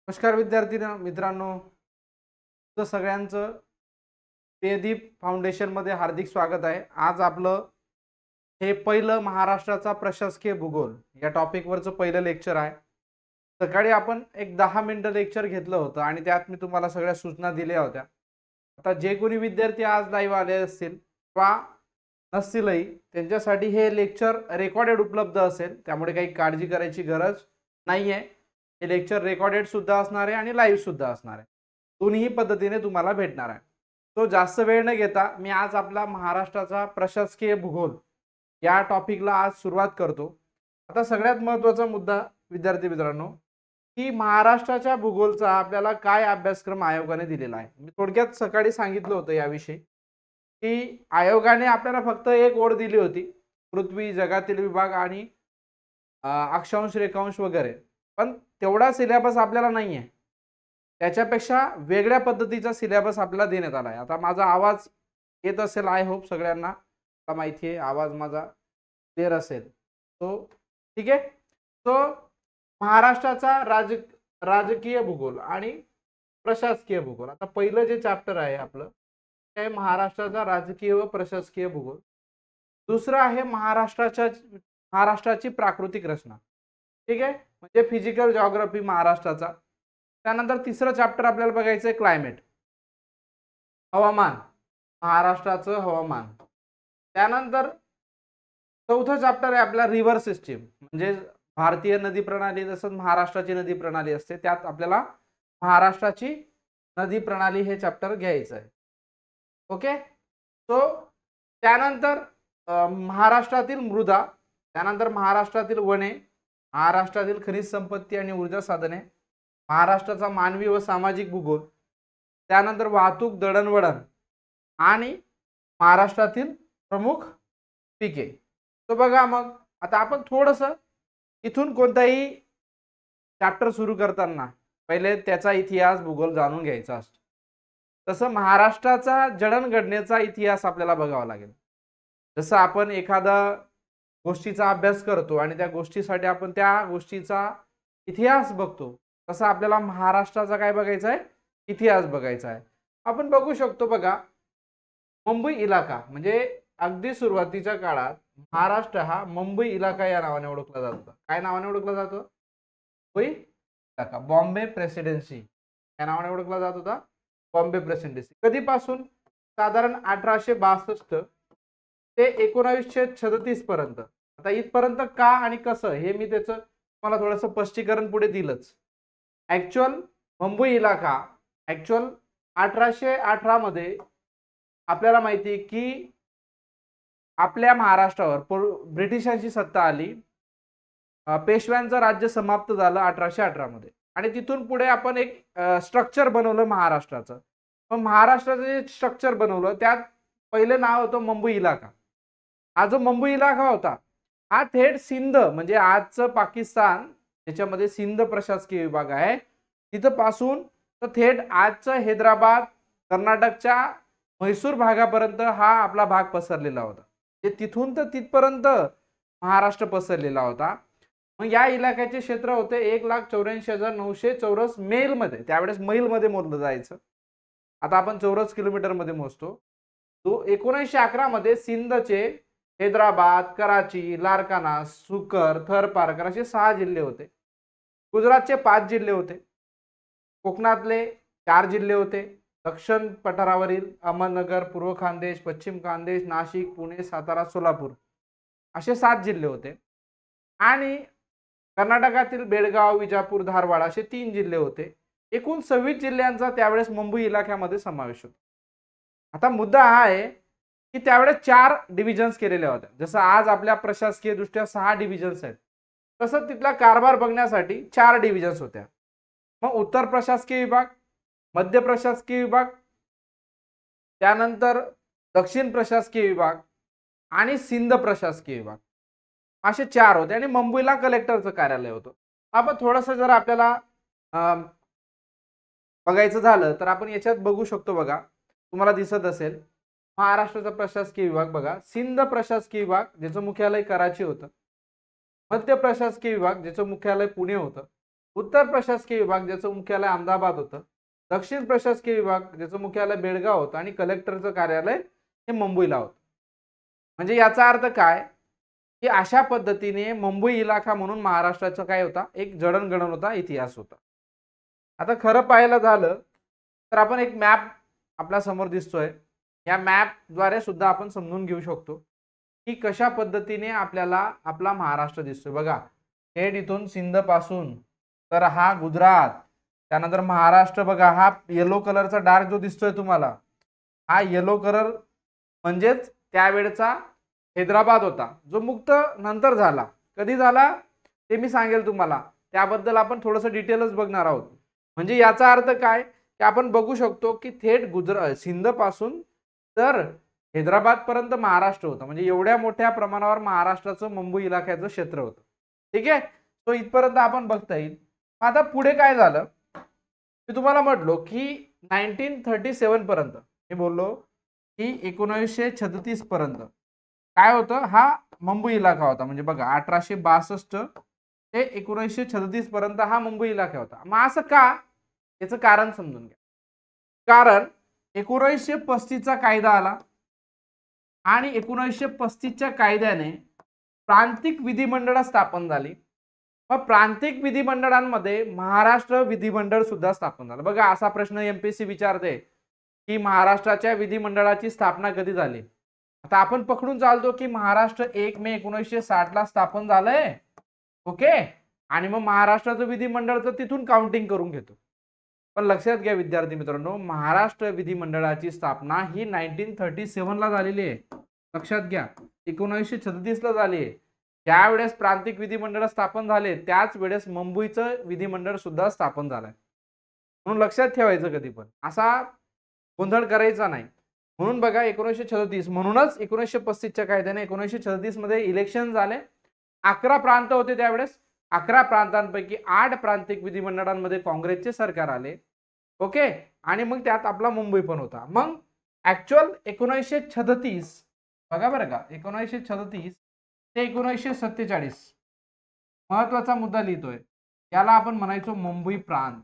नमस्कार विद्यार्थी मित्रांनो, तुमचं सगळ्यांचं तेदीप फाउंडेशनमध्ये हार्दिक स्वागत आहे. आज आपलं हे पहिलं महाराष्ट्राचा प्रशासकीय भूगोल या टॉपिकवरचं पहिलं लेक्चर आहे. सकाळी आपण एक 10 मिनिटं लेक्चर घेतलं होतं आणि त्यात मी तुम्हाला सगळ्या सूचना दिल्या होत्या. आता जे कोणी विद्यार्थी आज लाईव्ह आले असतील किंवा नसतीलही त्यांच्यासाठी हे लेक्चर रेकॉर्डेड उपलब्ध असेल, त्यामुळे काही काळजी करायची गरज नाही आहे. हे लेक्चर रेकॉर्डेड सुद्धा असणार आहे आणि लाईव्ह सुद्धा असणार आहे. दोन्ही पद्धतीने तुम्हाला भेटणार आहे. तो जास्त वेळ न घेता मी आज आपला महाराष्ट्राचा प्रशासकीय भूगोल या टॉपिकला आज सुरुवात करतो. आता सगळ्यात महत्त्वाचा मुद्दा विद्यार्थी मित्रांनो, की महाराष्ट्राच्या भूगोलचा आपल्याला काय अभ्यासक्रम आयोगाने दिलेला आहे. मी थोडक्यात सकाळी सांगितलं होतं याविषयी, की आयोगाने आपल्याला फक्त एक ओळ दिली होती, पृथ्वी, जगातील विभाग आणि अक्षांश, रेखांश वगैरे. पण तेवढा सिलेबस आपल्याला नाही आहे. त्याच्यापेक्षा वेगळ्या पद्धतीचा सिलेबस आपल्याला देण्यात आला आहे. आता माझा आवाज येत असेल, आय होप सगळ्यांना माहिती आहे आवाज माझा क्लिअर असेल. तो ठीक आहे. तो महाराष्ट्राचा राजकीय भूगोल आणि प्रशासकीय भूगोल. आता पहिलं जे चॅप्टर आहे आपलं ते महाराष्ट्राचा राजकीय व प्रशासकीय भूगोल. दुसरं आहे महाराष्ट्राची प्राकृतिक रचना. ठीक आहे, म्हणजे फिजिकल जॉग्राफी महाराष्ट्राचा. त्यानंतर तिसरं चॅप्टर आपल्याला बघायचं आहे क्लायमेट, हवामान, महाराष्ट्राचं हवामान. त्यानंतर चौथं चॅप्टर आहे आपला रिव्हर सिस्टीम, म्हणजे भारतीय नदी प्रणाली जसं महाराष्ट्राची नदी प्रणाली असते, त्यात आपल्याला महाराष्ट्राची नदी प्रणाली हे चॅप्टर घ्यायचं आहे. ओके. सो त्यानंतर महाराष्ट्रातील मृदा, त्यानंतर महाराष्ट्रातील वने, महाराष्ट्रातील खनिज संपत्ती आणि ऊर्जा साधने, महाराष्ट्राचा मानवी व सामाजिक भूगोल, त्यानंतर वाहतूक, दळणवळण आणि महाराष्ट्रातील प्रमुख पिके. तो बघा, मग आता आपण थोडंसं इथून कोणताही चॅप्टर सुरू करताना पहिले त्याचा इतिहास, भूगोल जाणून घ्यायचा असतो. तसं महाराष्ट्राचा जडणघडणेचा इतिहास आपल्याला बघावा लागेल. जसं आपण एखादा गोष्टीचा अभ्यास करतो आणि त्या गोष्टीसाठी आपण त्या गोष्टीचा इतिहास बघतो, तसं आपल्याला महाराष्ट्राचा काय बघायचा आहे, इतिहास बघायचा आहे. आपण बघू शकतो बघा, मुंबई इलाका म्हणजे अगदी सुरुवातीच्या काळात महाराष्ट्र हा मुंबई इलाका या नावाने ओळखला जात होता. काय नावाने ओळखला जातो? मुंबई इलाका, बॉम्बे प्रेसिडेन्सी या नावाने ओळखला जात होता, बॉम्बे प्रेसिडेन्सी. कधीपासून? साधारण 1862 ते 1936 पर्यंत. आता इथपर्यंत का आणि कसं हे मी त्याचं तुम्हाला थोडंसं स्पष्टीकरण पुढे दिलंच. ऍक्च्युअल मुंबई इलाका 1818 मध्ये आपल्याला माहिती आहे की आपल्या महाराष्ट्रावर ब्रिटिशांची सत्ता आली. पेशव्यांचं राज्य समाप्त झालं 1818 मध्ये आणि तिथून पुढे आपण एक स्ट्रक्चर बनवलं महाराष्ट्राचं. मग महाराष्ट्राचं जे स्ट्रक्चर बनवलं त्यात पहिले नाव होतं मुंबई इलाका. हा जो मुंबई इलाका होता हा थेट सिंध म्हणजे आजचं पाकिस्तान, त्याच्यामध्ये सिंध प्रशासकीय विभाग आहे, तिथं पासून तर थेट आजचं हैदराबाद, कर्नाटकच्या म्हैसूर भागापर्यंत हा आपला भाग पसरलेला होता. तिथून तर तिथपर्यंत महाराष्ट्र पसरलेला होता. मग या इलाक्याचे क्षेत्र होते 1,84,900 चौरस मैल मध्ये. त्यावेळेस मैल मध्ये मोजलं जायचं, आता आपण चौरस किलोमीटर मध्ये मोजतो. तो 1911 मध्ये सिंधचे हैदराबाद, कराची, लारकाना, सुकर, थरपारकर असे 6 जिल्हे होते. गुजरातचे 5 जिल्हे होते. कोकणातले 4 जिल्हे होते. दक्षिण पठारावरील अहमदनगर, पूर्व खानदेश, पश्चिम खानदेश, नाशिक, पुणे, सातारा, सोलापूर असे 7 जिल्हे होते. आणि कर्नाटकातील बेळगाव, विजापूर, धारवाड असे 3 जिल्हे होते. एकूण 26 जिल्ह्यांचा त्यावेळेस मुंबई इलाक्यामध्ये समावेश होता. आता मुद्दा हा आहे की त्यावेळेस 4 डिव्हिजन्स केलेल्या होत्या. जसं आज आपल्या प्रशासकीय दृष्ट्या 6 डिव्हिजन्स आहेत, तसं तिथला कारभार बघण्यासाठी 4 डिव्हिजन्स होत्या. मग उत्तर प्रशासकीय विभाग, मध्य प्रशासकीय विभाग, त्यानंतर दक्षिण प्रशासकीय विभाग आणि सिंध प्रशासकीय विभाग असे 4 होते. आणि मुंबईला कलेक्टरचं कार्यालय होतं. आपण थोडंसं जर आपल्याला बघायचं झालं तर आपण याच्यात बघू शकतो बघा, तुम्हाला दिसत असेल महाराष्ट्राचा प्रशासकीय विभाग बघा, सिंध प्रशासकीय विभाग ज्याचं मुख्यालय कराची होतं, मध्य प्रशासकीय विभाग ज्याचं मुख्यालय पुणे होतं, उत्तर प्रशासकीय विभाग ज्याचं मुख्यालय अहमदाबाद होतं, दक्षिण प्रशासकीय विभाग ज्याचं मुख्यालय बेळगाव होतं आणि कलेक्टरचं कार्यालय हे मुंबईला होतं. म्हणजे याचा अर्थ काय की अशा पद्धतीने मुंबई इलाका म्हणून महाराष्ट्राचा काय होता, एक जडणघडण होता, इतिहास होता. आता खरं पाहायला झालं तर आपण एक मॅप आपल्या समोर दिसतोय, या मॅपद्वारे सुद्धा आपण समजून घेऊ शकतो की कशा पद्धतीने आपल्याला आपला महाराष्ट्र दिसतोय. बघा, थेट इथून सिंध पासून तर हा गुजरात, त्यानंतर महाराष्ट्र. बघा हा येलो कलरचा डार्क जो दिसतोय तुम्हाला, हा येलो कलर म्हणजेच त्यावेळचा हैदराबाद होता, जो मुक्त नंतर झाला. कधी झाला ते मी सांगेल तुम्हाला, त्याबद्दल आपण थोडंसं डिटेलच बघणार आहोत. म्हणजे याचा अर्थ काय की आपण बघू शकतो की थेट सिंध पासून तर हैदराबाद पर्यंत महाराष्ट्र होता. म्हणजे एवढ्या मोठ्या प्रमाणावर महाराष्ट्राचं मुंबई इलाख्याचं क्षेत्र होतं. ठीक आहे, तो इथपर्यंत आपण बघता येईल. आता पुढे काय झालं, मी तुम्हाला म्हटलो की 1937 पर्यंत मी बोललो की 1936 पर्यंत काय होतं, हा मुंबई इलाका होता. म्हणजे बघा 1862 ते 1936 पर्यंत हा मुंबई इलाका होता. मग असं का, याचं कारण समजून घ्या. कारण 1935 चा कायदा आला आणि 1935च्या कायद्याने प्रांतिक विधिमंडळ स्थापन झाली. मग प्रांतिक विधिमंडळांमध्ये महाराष्ट्र विधिमंडळ सुद्धा स्थापन झालं. बघा असा प्रश्न एमपीएससी विचारते की महाराष्ट्राच्या विधिमंडळाची स्थापना कधी झाली. आता आपण पकडून चालतो की महाराष्ट्र 1 मे 1960 ला स्थापन झालंय. ओके, आणि मग महाराष्ट्राचं विधिमंडळाचं तिथून काउंटिंग करून घेतो. पण लक्षात घ्या विद्यार्थी मित्रांनो, महाराष्ट्र विधिमंडळाची स्थापना ही 1937 ला झालेली आहे. लक्षात घ्या, 1936 ला झाली आहे. ज्यावेळेस प्रांतिक विधिमंडळ स्थापन झाले त्याच वेळेस मुंबईचं विधिमंडळ सुद्धा स्थापन झालंय. म्हणून लक्षात ठेवायचं, कधी पण असा गोंधळ करायचा नाही. म्हणून बघा 1936, म्हणूनच 1935च्या कायद्याने 1936 मध्ये इलेक्शन झाले. 11 प्रांत होते त्यावेळेस. 11 प्रांतांपैकी 8 प्रांतिक विधिमंडळांमध्ये काँग्रेसचे सरकार आले. ओके, आणि मग त्यात आपला मुंबई पण होता. मग ऍक्च्युअल 1936 बघा बरं का, 1936 ते 1947 महत्वाचा मुद्दा लिहितोय. याला आपण म्हणायचो मुंबई प्रांत.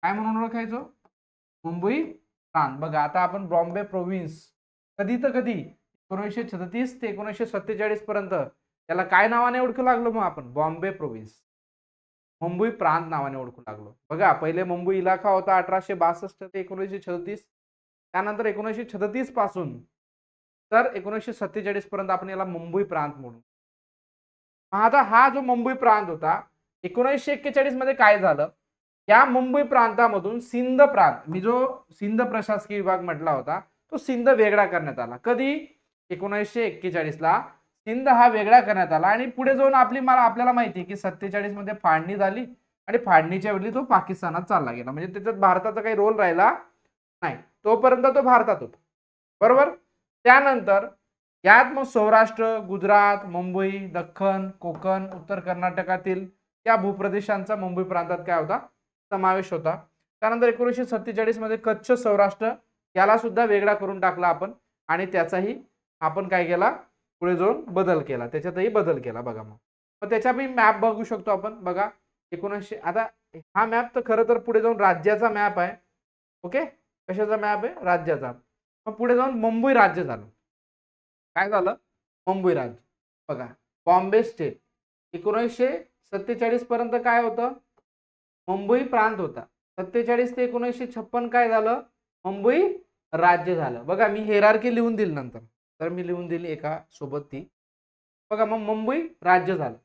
काय म्हणून ओळखायचो, मुंबई प्रांत. बघा आता आपण बॉम्बे प्रोव्हिन्स कधी तर कधी 1936 ते 1947 पर्यंत त्याला काय नावाने ओळखू लागलो, मग आपण बॉम्बे प्रोव्हिन्स, मुंबई प्रांत नावाने ओळखू लागलो. बघा पहिले मुंबई इलाका होता 1862 ते 1936, त्यानंतर 1936 पासून तर 1947 पर्यंत आपण याला मुंबई प्रांत म्हणू. आता हा जो मुंबई प्रांत होता 1941 मध्ये काय झालं, या मुंबई प्रांतामधून सिंध प्रांत, मी जो सिंध प्रशासकीय विभाग म्हटला होता तो सिंध वेगळा करण्यात आला. कधी, 1941 ला सिंध हा वेगळा करण्यात आला. आणि पुढे जाऊन आपल्याला माहिती आहे की 47 मध्ये फाळणी झाली आणि फाळणीच्या वेळी तो पाकिस्तानात चालला गेला. म्हणजे त्याच्यात भारताचा काही रोल राहिला नाही, तोपर्यंत तो भारतात होता. बरोबर. त्यानंतर यात मग सौराष्ट्र, गुजरात, मुंबई, दख्खन, कोकण, उत्तर कर्नाटकातील या भूप्रदेशांचा मुंबई प्रांतात काय होता, समावेश होता. त्यानंतर 1947 मध्ये कच्छ सौराष्ट्र याला सुद्धा वेगळा करून टाकला आपण, आणि त्याचाही आपण काय केला, पुढे जाऊन बदल केला, त्याच्यातही बदल केला. बघा मग त्याचा बी मॅप बघू शकतो आपण. बघा 1900, आता हा मॅप तर खरं तर पुढे जाऊन राज्याचा मॅप आहे. ओके, कशाचा मॅप आहे, राज्याचा. मग पुढे जाऊन मुंबई राज्य झालं. काय झालं, मुंबई राज्य. बघा बॉम्बे स्टेट 1947 पर्यंत काय होतं, मुंबई प्रांत होता. 47 ते 1956 काय झालं, मुंबई राज्य झालं. बघा मी हेरारकी लिहून दिली नंतर, तर मी लिहून दिली एका सोबत ती. बघा मग मुंबई राज्य झालं.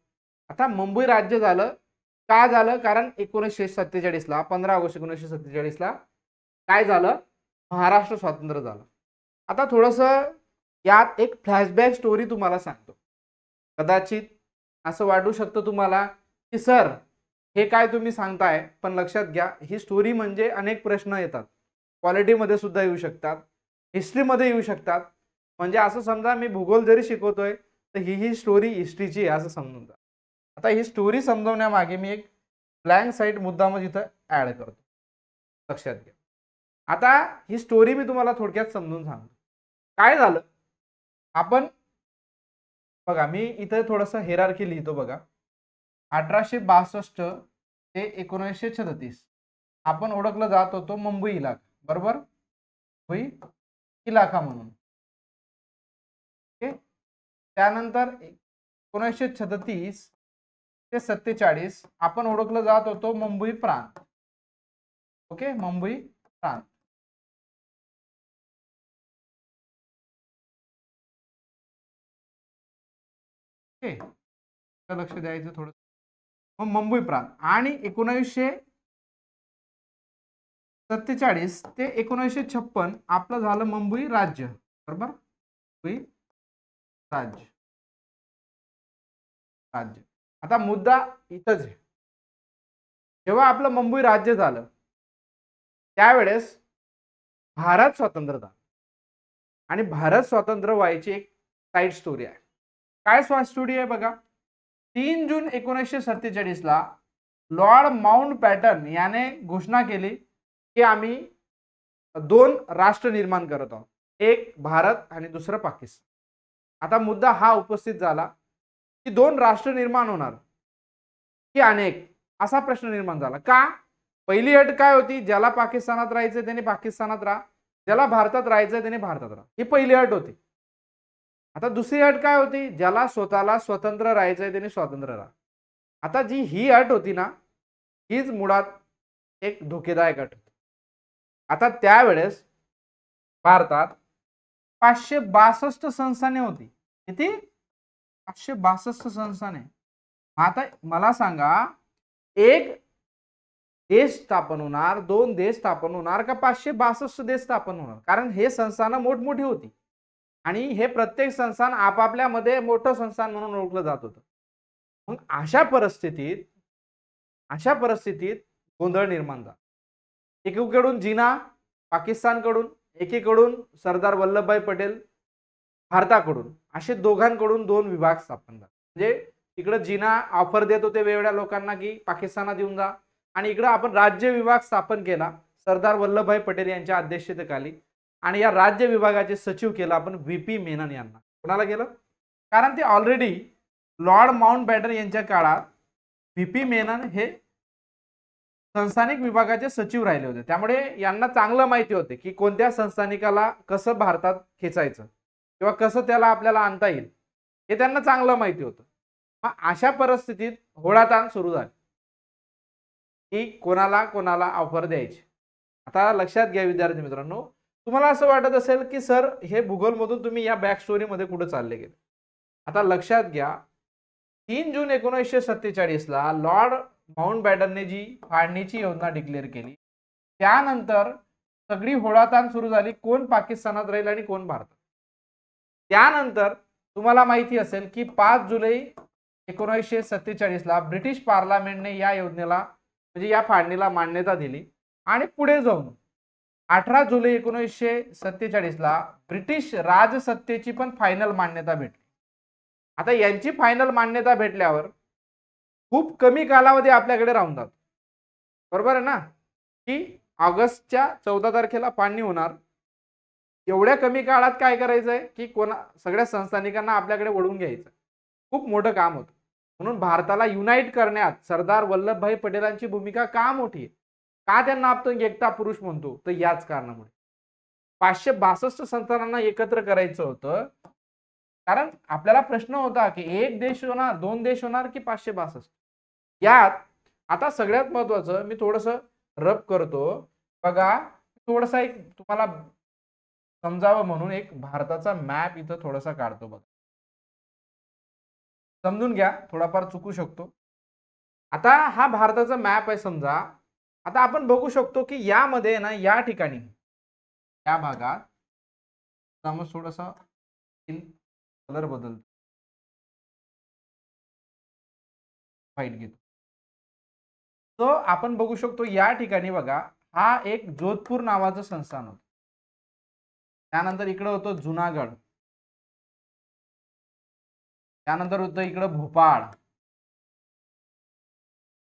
आता मुंबई राज्य झालं का झालं, कारण 1947 ला 15 ऑगस्ट 1947 ला काय झालं, महाराष्ट्र स्वातंत्र्य झालं. आता थोडंसं यात एक फ्लॅशबॅक स्टोरी तुम्हाला सांगतो. कदाचित असं वाटू शकतं तुम्हाला की सर हे काय तुम्ही सांगताय, पण लक्षात घ्या ही स्टोरी म्हणजे अनेक प्रश्न येतात, क्वालिटीमध्ये सुद्धा येऊ शकतात, हिस्ट्रीमध्ये येऊ शकतात. म्हणजे असं समजा मी भूगोल जरी शिकवतोय तर ही स्टोरी हिस्ट्रीची आहे असं समजून जा. आता ही स्टोरी समजवण्यामागे मी एक ब्लँक साईड मुद्दाम इथं ऍड करतो, लक्षात घ्या. आता ही स्टोरी मी तुम्हाला थोडक्यात समजून सांगतो. काय झालं, आपण बघा मी इथं थोडंसं हेरारकी लिहितो. बघा 1862 ते 1936 आपण ओळखलं जात होतो मुंबई इलाका, बरोबर, मुंबई इलाका म्हणून. ओके. त्यानंतर 1936 ते 47 आपण ओळखलं जात होतो मुंबई प्रांत. ओके, मुंबई प्रांत. ओके, लक्ष द्यायचं थोडं. मग मुंबई प्रांत आणि 1947 ते 1956 आपलं झालं मुंबई राज्य, बरोबर, मुंबई राज्य. राज्य. आता मुद्दा इथंच आहे. जेव्हा आपलं मुंबई राज्य झालं त्यावेळेस भारत स्वतंत्र झाला आणि भारत स्वतंत्र व्हायची एक साईड स्टोरी आहे. काय स्टोरी आहे बघा. 3 जून 1947 ला लॉर्ड माउंटबॅटन याने घोषणा केली की आम्ही 2 राष्ट्र निर्माण करत आहोत, एक भारत आणि दुसरं पाकिस्तान. आता मुद्दा हा उपस्थित झाला की 2 राष्ट्र निर्माण होणार की अनेक, असा प्रश्न निर्माण झाला. का? पहिली अट काय होती, ज्याला पाकिस्तानात राहायचं त्याने पाकिस्तानात राहा, ज्याला भारतात राहायचं त्याने भारतात राहा, ही पहिली अट होती. आता दुसरी अट काय होती, ज्याला स्वतःला स्वतंत्र राहायचंय त्याने स्वतंत्र राहा. आता जी ही अट होती ना, हीच मुळात एक धोकेदायक अट होती. आता त्यावेळेस भारतात 562 संस्थाने होती. किती? 562 संस्थाने. आता मला सांगा, एक देश स्थापन होणार, 2 देश स्थापन होणार का 562 देश स्थापन होणार? कारण हे संस्थानं मोठमोठी होती आणि हे प्रत्येक संस्थान आपापल्यामध्ये मोठं संस्थान म्हणून ओळखलं जात होतं. मग अशा परिस्थितीत गोंधळ निर्माण झाला. एकीकडून जिना पाकिस्तानकडून, एकीकडून सरदार वल्लभभाई पटेल भारताकडून, असे दोघांकडून 2 विभाग स्थापन झाले. म्हणजे इकडे जिना ऑफर देत होते वेगवेगळ्या लोकांना की पाकिस्तानात येऊन जा, आणि इकडे आपण राज्य विभाग स्थापन केला सरदार वल्लभभाई पटेल यांच्या अध्यक्षतेखाली, आणि या राज्य विभागाचे सचिव केला आपण व्हीपी मेनन यांना. कोणाला केलं? कारण ते ऑलरेडी लॉर्ड माउंटबॅटन यांच्या काळात व्हीपी मेनन हे संस्थानिक विभागाचे सचिव राहिले होते. त्यामुळे यांना चांगलं माहिती होते की कोणत्या संस्थानिकाला कसं भारतात खेचायचं किंवा कसं त्याला आपल्याला आणता येईल, हे त्यांना चांगलं माहिती होतं. मग अशा परिस्थितीत होळाताण सुरू झाली की कोणाला ऑफर द्यायची. आता लक्षात घ्या विद्यार्थी मित्रांनो, तुम्हाला असं वाटत असेल की सर हे भूगोलमधून तुम्ही या बॅक स्टोरीमध्ये कुठे चालले गेले. आता लक्षात घ्या, 3 जून 1947 ला लॉर्ड माउंटबॅटनने जी फाळणीची योजना डिक्लेअर केली, त्यानंतर सगळी होळाताण सुरू झाली, कोण पाकिस्तानात राहील आणि कोण भारतात. त्यानंतर तुम्हाला माहिती असेल की 5 जुलै 1947 ला ब्रिटिश पार्लमेंटने या योजनेला म्हणजे या फाळणीला मान्यता दिली, आणि पुढे जाऊन 18 जुलै 1947 ला ब्रिटिश राजसत्तेची पण फायनल मान्यता भेटली. आता यांची फायनल मान्यता भेटल्यावर खूप कमी कालावधी आपल्याकडे राहून जातो, बरोबर आहे ना, की ऑगस्टच्या 14 तारखेला फाळणी होणार. एवढ्या कमी काळात काय करायचंय की सगळ्या संस्थानिकांना आपल्याकडे वळवून घ्यायचं, खूप मोठं काम होतं. म्हणून भारताला युनाइट करण्यात सरदार वल्लभभाई पटेलांची भूमिका का मोठी आहे, का त्यांना आपण एकटा पुरुष म्हणतो, तर याच कारणामुळे 562 संस्थानांना एकत्र करायचं होतं. कारण आपल्याला प्रश्न होता की एक देश होणार, 2 देश होणार की 562. यात आता सगळ्यात महत्वाचं मी थोडंसं रब करतो बघा, थोडंसं एक तुम्हाला समजावं म्हणून एक भारताचा मॅप इथं थोडासा काढतो बघा, समजून घ्या, थोडाफार चुकू शकतो. आता हा भारताचा मॅप आहे समजा. आता आपण बघू शकतो की यामध्ये ना, या ठिकाणी या भागात थोडासा कलर बदलतो, व्हाईट घेतो. तो आपण बघू शकतो या ठिकाणी बघा, हा एक जोधपूर नावाचं संस्थान होतं. त्यानंतर इकडे होतं जुनागड, त्यानंतर होतं इकडे भोपाळ,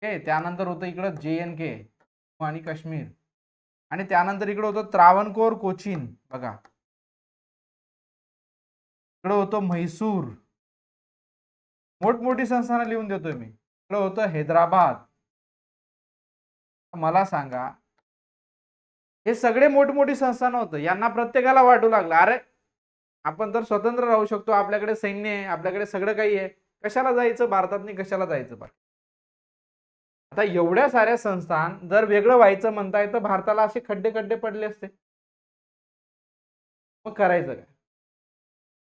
त्यानंतर होतं इकडे JNK आणि काश्मीर, आणि त्यानंतर इकडे होतं त्रावणकोर कोचीन बघा, इकडे होतं म्हैसूर, मोठमोठी संस्थानं लिहून देतोय मी. इकडे होतं हैदराबाद, मला सांगा, हे सगळे मोठमोठी संस्थान होतं, यांना प्रत्येकाला वाटू लागलं अरे आपण तर स्वतंत्र राहू शकतो, आपल्याकडे सैन्य आहे, आपल्याकडे सगळं काही आहे, कशाला जायचं भारतातनी, कशाला जायचं बाकी. आता एवढ्या साऱ्या संस्थान जर वेगळं व्हायचं म्हणताय तर भारताला असे खड्डे खड्डे पडले असते, मग करायचं काय.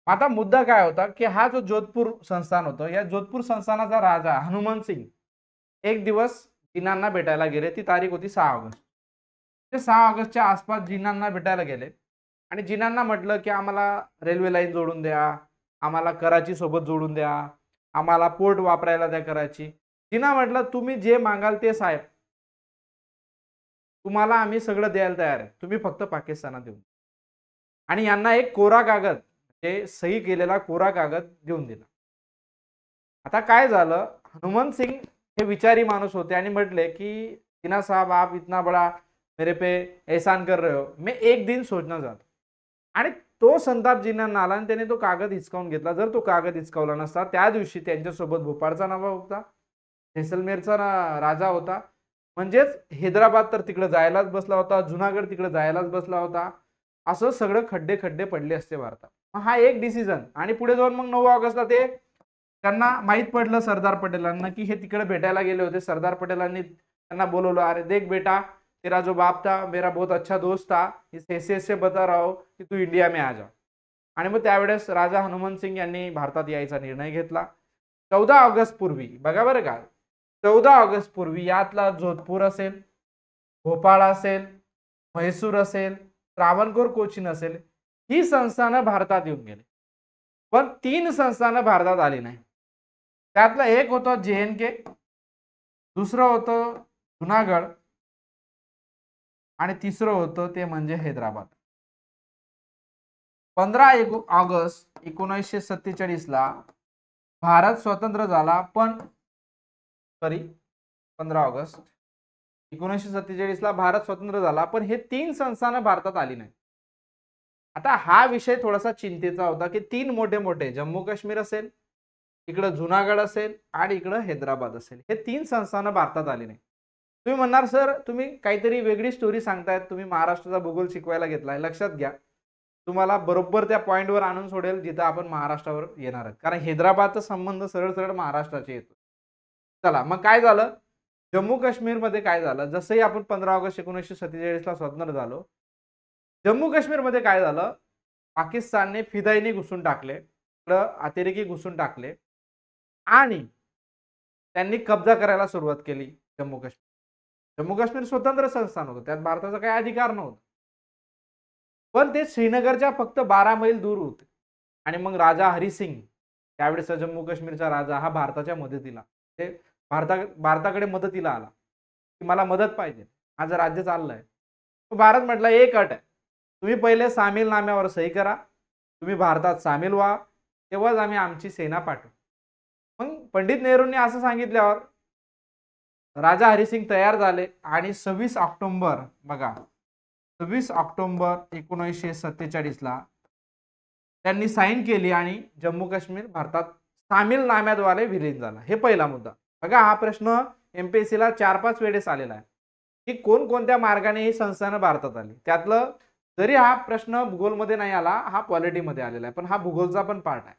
आता मुद्दा काय होता की हा जो जोधपूर संस्थान होतं, या जोधपूर संस्थानाचा राजा हनुमंत सिंग एक दिवस जिनांना भेटायला गेले. ती तारीख होती 6 ऑगस्ट. ते 6 ऑगस्टच्या आसपास जिनांना भेटायला गेले आणि जिनांना म्हटलं की आम्हाला रेल्वे लाईन जोडून द्या, आम्हाला कराची सोबत जोडून द्या, आम्हाला पोर्ट वापरायला द्या कराची. जिना म्हटलं तुम्ही जे मागाल ते साहेब, तुम्हाला आम्ही सगळं द्यायला तयार आहे, तुम्ही फक्त पाकिस्तानात देऊन. आणि यांना एक कोरा कागद, ते सही केलेला कोरा कागद देऊन दिला. आता काय झालं, हनुमंत सिंग हे विचारी माणूस होते आणि म्हटले की जिना साहब आप इतना बड़ा मेरे पे एहसान कर रहे हो, मैं एक दिन सोचना चाहता. आणि तो संताप जिन्नांना आला आणि त्याने तो कागद हिसकावून घेतला. जर तो कागद हिसकावला नसता, त्या दिवशी त्यांच्यासोबत भोपाळचा नवाब होता, जैसलमेरचा राजा होता, म्हणजेच हैदराबाद तर तिकडे जायलाच बसला होता, जुनागड तिकडे जायलाच बसला होता, असं सगळं खड्डे खड्डे पडले असते भारतात. हा एक डिसिजन. आणि पुढे जाऊन मग 9 ऑगस्टला ते त्यांना माहित पडलं सरदार पटेलांना की हे तिकडे भेटायला गेले होते. सरदार पटेलांनी त्यांना बोलवलं, अरे देख बेटा, तेरा जो बाप था मेरा बहुत अच्छा दोस्त था, इस हैसियत से बता रहा हूं की तू इंडिया में आ जा. आणि मग त्यावेळेस राजा हनुमंत सिंग यांनी भारतात यायचा निर्णय घेतला. 14 ऑगस्ट पूर्वी, बघा बरं का, 14 ऑगस्ट पूर्वी यातला जोधपूर असेल, भोपाळ असेल, म्हैसूर असेल, त्रावणकोर कोचीन असेल, ही संस्थानं भारतात येऊन गेली. पण 3 संस्थानं भारतात आली नाही. त्यातलं एक होतं JNK, दुसरं होतं जुनागड आणि तिसरं होतं ते म्हणजे हैदराबाद. 15 ऑगस्ट 1947 ला भारत स्वतंत्र झाला. पण 15 ऑगस्ट 1947 ला भारत स्वतंत्र झाला, पण हे 3 संस्थानं भारतात आली नाही. आता हा विषय थोडासा चिंतेचा होता की 3 मोठे मोठे, जम्मू काश्मीर असेल, इकडं जुनागड असेल आणि इकडं हैदराबाद असेल, हे 3 संस्थानं भारतात आली नाही. तुम्ही म्हणणार सर तुम्ही काहीतरी वेगळी स्टोरी सांगतायत, तुम्ही महाराष्ट्राचा भूगोल शिकवायला घेतलाय. लक्षात घ्या, तुम्हाला बरोबर त्या पॉइंटवर आणून सोडेल जिथं आपण महाराष्ट्रावर येणार आहोत, कारण हैदराबादचा संबंध सरळ सरळ महाराष्ट्राचे येतो. चला मग काय झालं, जम्मू काश्मीर मध्ये काय झालं, जसंही आपण 15 ऑगस्ट 1947 ला स्वतंत्र झालो, जम्मू काश्मीर मध्ये काय झालं, पाकिस्तानने फिदाईनी घुसून टाकले, अतिरेकी घुसून टाकले आणि त्यांनी कब्जा करायला सुरुवात केली जम्मू काश्मीर. जम्मू काश्मीर स्वतंत्र संस्थान होतं, त्यात भारताचा काही अधिकार नव्हता, पण ते श्रीनगरच्या फक्त 12 मैल दूर होते. आणि मग राजा हरिसिंग, त्यावेळेचा जम्मू काश्मीरचा राजा, हा भारताच्या मदतीला, ते भारताकडे मदतीला आला की मला मदत पाहिजे, माझं राज्य चाललंय. भारत म्हटलं एक अट आहे, तुम्ही पहिले सामील नाम्यावर सही करा, तुम्ही भारतात सामील व्हा, तेव्हाच आम्ही आमची सेना पाठवू. मग पंडित नेहरूंनी असं सांगितल्यावर राजा हरिसिंग तयार झाले आणि 26 ऑक्टोबर, बघा 26 ऑक्टोबर 1947 ला त्यांनी साईन केली आणि जम्मू काश्मीर भारतात सामील नाम्याद्वारे विलीन झाला. हे पहिला मुद्दा. बघा हा प्रश्न MPSC ला 4-5 वेळेस आलेला आहे की कोणकोणत्या मार्गाने ही संस्थानं भारतात आली. त्यातलं जरी हा प्रश्न भूगोलमध्ये नाही आला, हा पॉलिटीमध्ये आलेला आहे, पण हा भूगोलचा पण पार्ट आहे.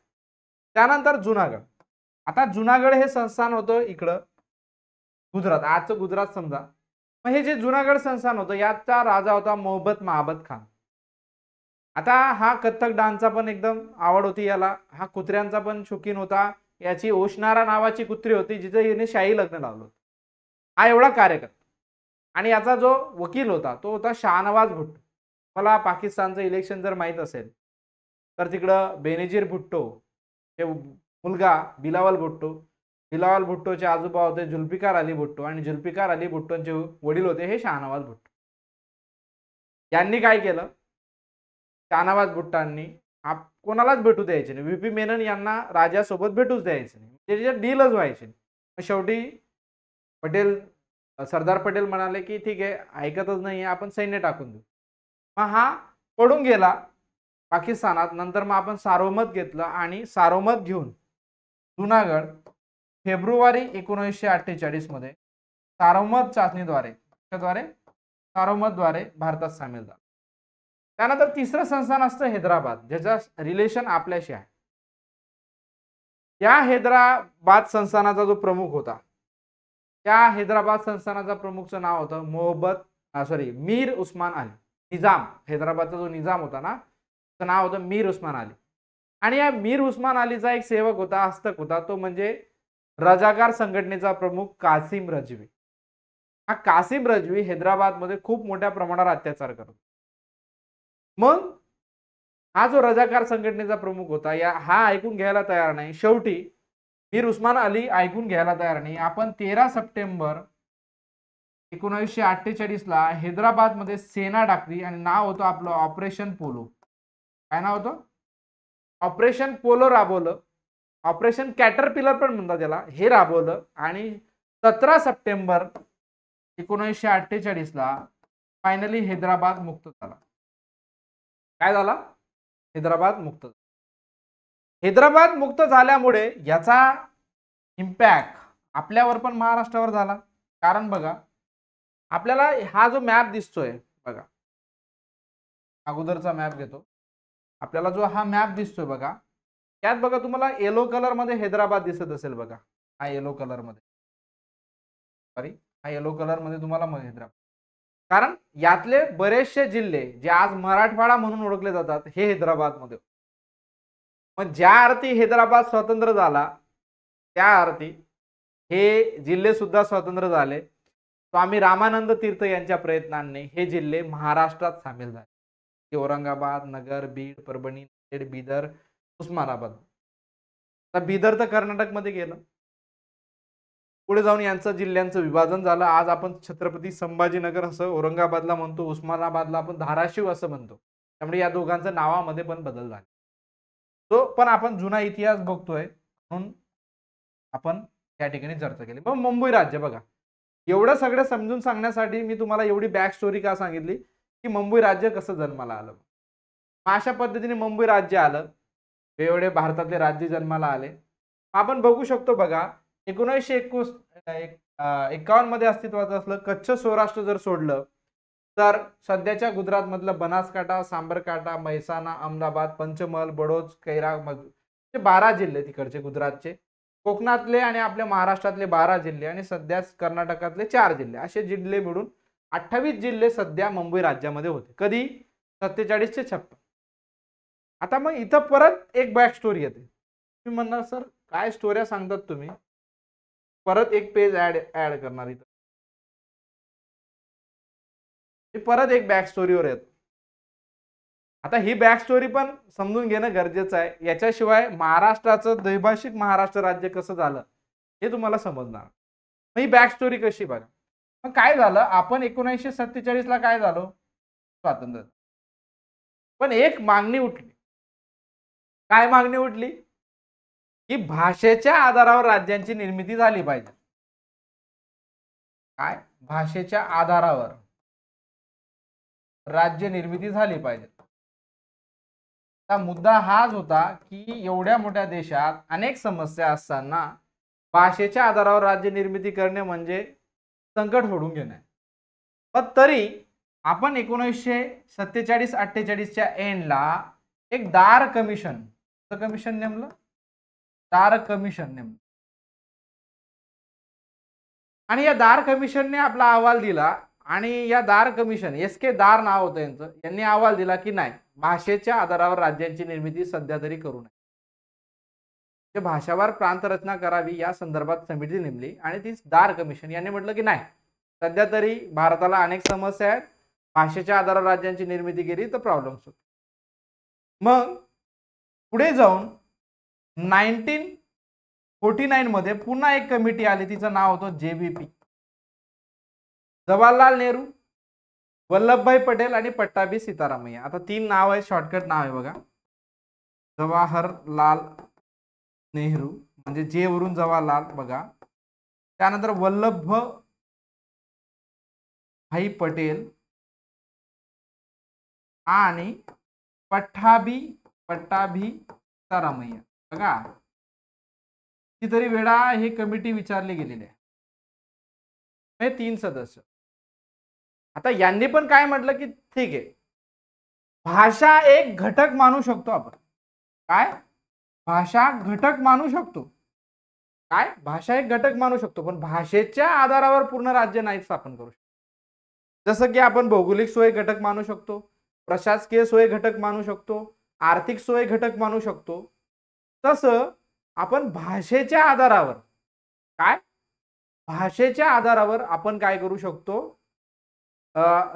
त्यानंतर जुनागड. आता जुनागड हे संस्थान होतं इकडं गुजरात, आजचं गुजरात समजा. मग हे जे जुनागड संस्थान होतं, याचा राजा होता मोहब्बत महाबत खान. आता हा कथ्थक डान्सचा पण एकदम आवड होती याला, हा कुत्र्यांचा पण शौकीन होता. याची ओशनारा नावाची कुत्री होती, जिथे याने शाही लग्न लावलं. हा एवढा कार्यकर्ता. आणि याचा जो वकील होता तो होता शाहनवाज भुट्टो. मला पाकिस्तानचं इलेक्शन जर माहित असेल तर तिकडं बेनजीर भुट्टो हे मुलगा बिलावल भुट्टो, बिलावल भुट्टोचे आजोबा होते जुल्फिकार अली भुट्टो आणि जुल्फिकार अली भुट्टोंचे वडील होते हे शाहनवाज भुट्टो. यांनी काय केलं, शाहनवाज भुट्टांनी कोणालाच भेटू द्यायचे नाही, VP मेनन यांना राजासोबत भेटूच द्यायचे नाही, त्याच्यात डीलच व्हायचे नाही. शेवटी सरदार पटेल म्हणाले की ठीक आहे, ऐकतच नाही, आपण सैन्य टाकून देऊ. मग हा पडून गेला पाकिस्तानात. नंतर मग आपण सार्वमत घेतलं आणि सार्वमत घेऊन जुनागड फेब्रुवारी 1948 मध्ये सार्वमत चाचणीद्वारे कशाद्वारे? सार्वमतद्वारे भारतात सामील झाला. त्यानंतर तिसरं संस्थान असतं हैदराबाद, ज्याचं रिलेशन आपल्याशी आहे. या हैदराबाद संस्थानाचा जो प्रमुख होता, त्या हैदराबाद संस्थानाचा प्रमुखचं नाव होतं मीर उस्मान अली. निजाम, हैदराबादचा जो निजाम होता ना, त्याचं नाव होतं मीर उस्मान अली. आणि या मीर उस्मान अलीचा एक सेवक होता, हस्तक होता, तो म्हणजे रजाकार संघटनेचा प्रमुख कासिम रजवी. हा कासिम रजवी हैदराबादमध्ये खूप मोठ्या प्रमाणावर अत्याचार करतो. मग हा जो रजाकार संघटनेचा प्रमुख होता, हा ऐकून घ्यायला तयार नाही. शेवटी मीर उस्मान अली ऐकून घ्यायला तयार नाही. आपण 13 सप्टेंबर 1948 ला हैदराबाद मध्ये सेना टाकली आणि नाव होतं आपलं ऑपरेशन पोलो. काय नाव होतं? ऑपरेशन पोलो राबवलं. ऑपरेशन कॅटरपिलर पण म्हणतात त्याला. हे राबवलं आणि 17 सप्टेंबर 1948 ला फायनली हैदराबाद मुक्त झाला. काय झाला? हैदराबाद मुक्त. हैदराबाद मुक्त झाल्यामुळे याचा इम्पॅक्ट आपल्यावर पण महाराष्ट्रावर झाला. कारण बघा, आपल्याला हा जो मॅप दिसतोय बघा, अगोदरचा मॅप घेतो. आपल्याला जो हा मॅप दिसतोय बघा, त्यात बघा तुम्हाला येलो कलर मध्ये हैदराबाद दिसत असेल बघा. हा येलो कलर मध्ये, हा येलो कलर मध्ये तुम्हाला हैदराबाद. कारण यातले बरेचसे जिल्हे जे आज मराठवाडा म्हणून ओळखले जातात, हे हैदराबाद मध्ये. मग ज्या अर्थी हैदराबाद स्वतंत्र झाला, त्या अर्थी हे जिल्हे सुद्धा स्वतंत्र झाले. स्वामी रामानंद तीर्थ यांच्या प्रयत्नांनी हे जिल्हे महाराष्ट्रात सामील झाले. औरंगाबाद, नगर, बीड, परभणी, नांदेड, बिदर, उस्मानाबाद. तर बिदर तर कर्नाटक मध्ये गेलं. पुढे जाऊन यांचं जिल्ह्यांचं विभाजन झालं. आज आपण छत्रपती संभाजीनगर असं औरंगाबादला म्हणतो, उस्मानाबादला आपण धाराशिव असं म्हणतो. त्यामुळे या दोघांचं नावामध्ये पण बदल झाला. तो पण आपण जुना इतिहास बघतोय म्हणून आपण त्या ठिकाणी चर्चा केली. मग मुंबई राज्य बघा, एवढं सगळं समजून सांगण्यासाठी मी तुम्हाला एवढी बॅक स्टोरी का सांगितली की मुंबई राज्य कसं जन्माला आलं. अशा पद्धतीने मुंबई राज्य आलं. वेगवेगळे भारतातले राज्य जन्माला आले. आपण बघू शकतो बघा, 1951 मध्ये अस्तित्वात असलं कच्छ सौराष्ट्र जर सोडलं तर सध्याच्या गुजरात मधलं बनासकांठा, सांबरकांठा, म्हैसाणा, अहमदाबाद, पंचमहल, बडोज, कैराग, हे 12 जिल्हे तिकडचे गुजरातचे, कोकणातले आणि आपल्या महाराष्ट्रातले 12 जिल्हे आणि सध्या कर्नाटकातले 4 जिल्हे, असे जिल्हे मिळून 28 जिल्हे सध्या मुंबई राज्यामध्ये होते. कधी? 47 ते 56. आता मग इथं परत एक बॅक स्टोरी येते. तुम्ही म्हणणार सर काय स्टोऱ्या सांगतात तुम्ही, परत एक पेज ऍड करणार इथं. परत एक बॅक स्टोरीवर येतो. आता ही बॅक स्टोरी पण समजून घेणं गरजेचं आहे. याच्याशिवाय महाराष्ट्राचं द्वैभाषिक महाराष्ट्र राज्य कसं झालं हे तुम्हाला समजणार. मग ही बॅक स्टोरी कशी बघा. मग काय झालं, आपण 1947 ला काय झालो, स्वातंत्र्य. पण एक मागणी उठली. काय मागणी उठली? की भाषेच्या आधारावर राज्यांची निर्मिती झाली पाहिजे. काय? भाषेच्या आधारावर राज्य निर्मिती झाली पाहिजे. मुद्दा हाच होता की एवढ्या मोठ्या देशात अनेक समस्या असताना भाषेच्या आधारावर राज्य निर्मिती करणे म्हणजे संकट ओढून घेणे. पण तरी आपण 1947-48 च्या एंडला एक दार कमिशन नेमलं. दार कमिशन नेमलं आणि या दार कमिशनने आपला अहवाल दिला. आणि या दार कमिशन, एस के दार नाव होतं यांचं, यांनी अहवाल दिला की नाही, भाषेच्या आधारावर राज्यांची निर्मिती सध्या तरी करू नये. भाषावार प्रांत रचना करावी या संदर्भात समिती नेमली आणि ती दार कमिशन यांनी म्हटलं की नाही, सध्या तरी भारताला अनेक समस्या आहेत, भाषेच्या आधारावर राज्यांची निर्मिती केली तर प्रॉब्लेम्स होतो. मग पुढे जाऊन 1949 मध्ये पुन्हा एक कमिटी आली, तिचं नाव होतं JBP, जवाहरलाल नेहरू, वल्लभभाई पटेल आणि पट्टाभी सीतारामय्या. आता 3 नाव आहे, शॉर्टकट नाव आहे बघा. जवाहरलाल नेहरू म्हणजे जे वरून जवाहरलाल बघा, त्यानंतर वल्लभभाई पटेल आणि पट्टाभी सीतारामय्या बघा. कितीतरी वेळा हे कमिटी विचारली गेलेली आहे. हे 3 सदस्य. आता यांनी पण काय म्हटलं की ठीक आहे, भाषा एक घटक मानू शकतो आपण. काय? भाषा घटक मानू शकतो. काय? भाषा एक घटक मानू शकतो, पण भाषेच्या आधारावर पूर्ण राज्य नाही स्थापन करू शकतो. जसं की आपण भौगोलिक सोय घटक मानू शकतो, प्रशासकीय सोय घटक मानू शकतो, आर्थिक सोय घटक मानू शकतो. तसं आपण भाषेच्या आधारावर, काय? भाषेच्या आधारावर आपण काय करू शकतो?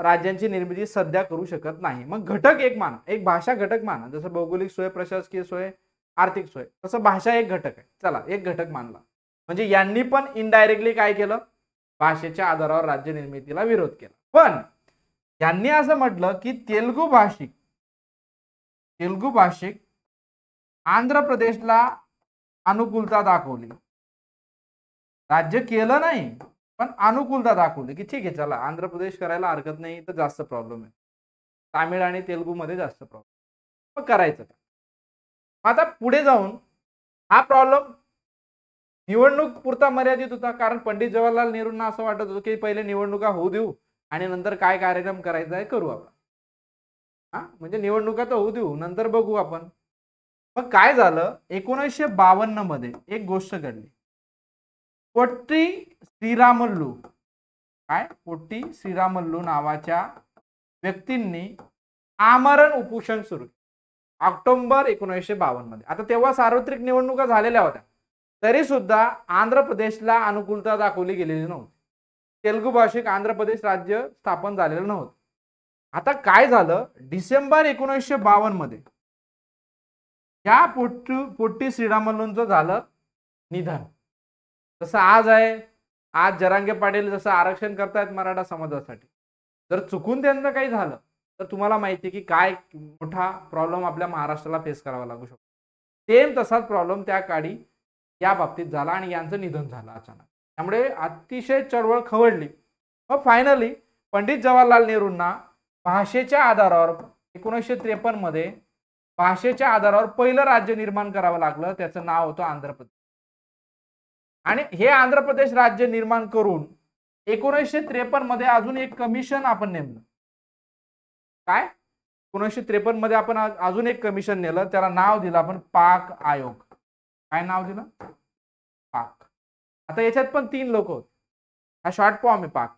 राज्यांची निर्मिती सध्या करू शकत नाही. मग घटक एक माना, एक भाषा घटक माना. जसं भौगोलिक सोय, प्रशासकीय सोय, आर्थिक सोय, तसं भाषा एक घटक आहे. चला, एक घटक मानला. म्हणजे यांनी पण इनडायरेक्टली काय केलं? भाषेच्या आधारावर राज्य निर्मितीला विरोध केला. पण यांनी असं म्हटलं की तेलुगू भाषिक आंध्र प्रदेशला अनुकूलता दाखवली. राज्य केलं नाही, पण अनुकूलता दाखवली की ठीक आहे, चला आंध्र प्रदेश करायला हरकत नाही, तर जास्त प्रॉब्लेम आहे. तामिळ आणि तेलुगू मध्ये जास्त प्रॉब्लेम, मग करायचं का? आता पुढे जाऊन हा प्रॉब्लेम निवडणूक पुरता मर्यादित होता, कारण पंडित जवाहरलाल नेहरूंना असं वाटत होतं की पहिले निवडणुका होऊ देऊ आणि नंतर काय कार्यक्रम करायचा आहे करू आपण. म्हणजे निवडणुका तर होऊ देऊ, नंतर बघू आपण. मग काय झालं, 1952 मध्ये एक गोष्ट घडली. पोट्टी श्रीरामल्लू, काय? पोट्टी श्रीरामल्लू नावाच्या व्यक्तींनी आमरण उपोषण सुरू केलं ऑक्टोबर 1952 मध्ये. आता तेव्हा सार्वत्रिक निवडणुका झालेल्या होत्या, तरी सुद्धा आंध्र प्रदेशला अनुकूलता दाखवली गेलेली नव्हती. तेलुगू भाषिक आंध्र प्रदेश राज्य स्थापन झालेलं नव्हतं. आता काय झालं, डिसेंबर 1952 मध्ये या पोट्टी श्रीरामल्लूंचं झालं निधन. जसं आज आहे, आज जरांगे पाटील जसं आरक्षण करतायत मराठा समाजासाठी, जर चुकून त्यांचं काही झालं तर तुम्हाला माहिती आहे की काय मोठा प्रॉब्लेम आपल्या महाराष्ट्राला फेस करावा लागू शकतो. सेम तसाच प्रॉब्लेम त्या काळी या बाबतीत झाला आणि यांचं निधन झालं अचानक. त्यामुळे अतिशय चळवळ खवळली. मग फायनली पंडित जवाहरलाल नेहरूंना भाषेच्या आधारावर 1953 मध्ये भाषेच्या आधारावर पहिलं राज्य निर्माण करावं लागलं. त्याचं नाव होतं आंध्र प्रदेश. आणि हे आंध्र प्रदेश राज्य निर्माण करून 1953 मध्ये अजून एक कमिशन आपण नेमलं. काय? 1953 मध्ये आपण अजून एक कमिशन नेलं, त्याला नाव दिलं आपण पाक आयोग. काय नाव दिलं? पाक. आता याच्यात पण 3 लोक होते. हा शॉर्ट फॉर्म आहे पाक.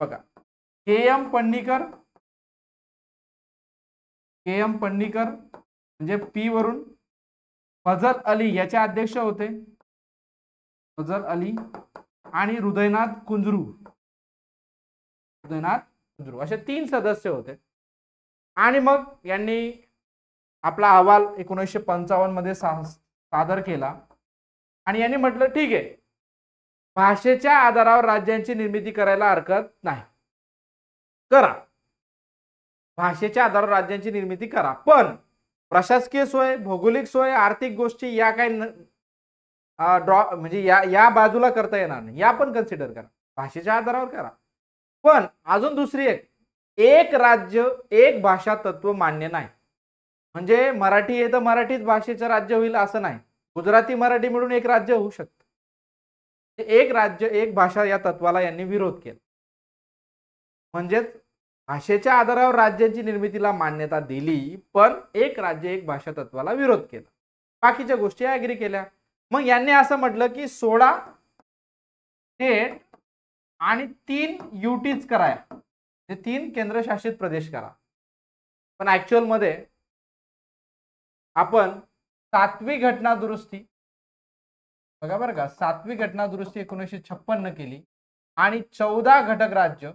बघा, के.एम. पन्नीकर म्हणजे पी वरून, फजल अली याचे अध्यक्ष होते, फजल अली, आणि हृदयनाथ कुंजरू असे 3 सदस्य होते. आणि मग यांनी आपला अहवाल 1955 मध्ये सादर केला आणि यांनी म्हटलं ठीक आहे, भाषेच्या आधारावर राज्यांची निर्मिती करायला हरकत नाही, करा. भाषेच्या आधारावर राज्यांची निर्मिती करा, पण प्रशासकीय सोय, भौगोलिक सोय, आर्थिक गोष्टी या काही म्हणजे या बाजूला करता येणार नाही, या पण कन्सिडर करा. भाषेच्या आधारावर करा, पण अजून दुसरी एक राज्य एक भाषा तत्व मान्य नाही. म्हणजे मराठी आहे तर मराठीच भाषेचं राज्य होईल असं नाही. गुजराती मराठी मिळून एक राज्य होऊ शकतं. एक राज्य एक भाषा या तत्वाला यांनी विरोध केला. म्हणजेच भाषेच्या आधारावर राज्यांची निर्मितीला मान्यता दिली, पण एक राज्य एक भाषा तत्वाला विरोध केला. बाकीच्या गोष्टी ऍग्री केल्या. मग यांनी असं म्हटलं की 16 स्टेट आणि 3 युटीज करा, 3 केंद्रशासित प्रदेश करा. पण ऍक्च्युअल मध्ये आपण 7वी घटना दुरुस्ती, बघा बरं का, 7वी घटना दुरुस्ती 1956 केली आणि 14 घटक राज्य,